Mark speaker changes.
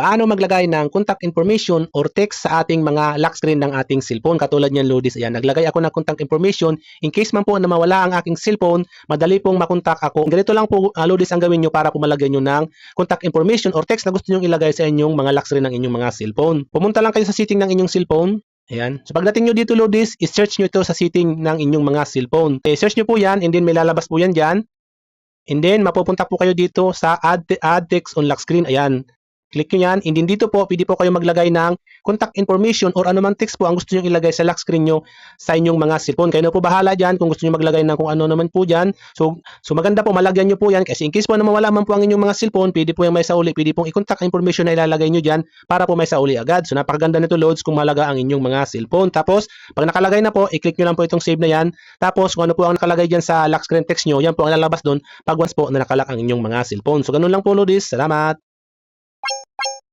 Speaker 1: paano maglagay ng contact information or text sa ating mga lock screen ng ating cellphone. Katulad niyan, Lodis. Ayan, naglagay ako ng contact information. In case man po na mawala ang aking cellphone, madali pong makontak ako. Ganito lang po, Lodis, ang gawin nyo para po malagyan nyo ng contact information or text na gusto nyo ilagay sa inyong mga lock screen ng inyong mga cellphone. Pumunta lang kayo sa setting ng inyong cellphone. Ayan. So pagdating nyo dito, Lodis, i-search nyo ito sa setting ng inyong mga cellphone. Okay, search nyo po yan and then may lalabas po yan dyan. And then mapupunta po kayo dito sa add text on lock screen. Ayan. Click nyo yan. And then dito po, pwede po kayo maglagay ng contact information or anumang text po ang gusto nyo ilagay sa lock screen nyo sa inyong mga cellphone. Kayo na po bahala dyan kung gusto nyo maglagay ng kung ano naman po dyan. So maganda po, malagyan nyo po yan kasi in case po na mawala man po ang inyong mga cellphone, pwede po yung may sauli, pwede pong i-contact information na ilalagay nyo dyan para po may sauli agad. So napakaganda nito, Lods, kung malaga ang inyong mga cellphone. Tapos, pag nakalagay na po, i-click nyo lang po itong save na yan. Tapos, kung ano po ang nakalagay dyan sa lock screen text nyo, yan po ang lalabas doon pag once po na nakalock ang inyong mga cellphone. So ganun lang po, Lods. Salamat!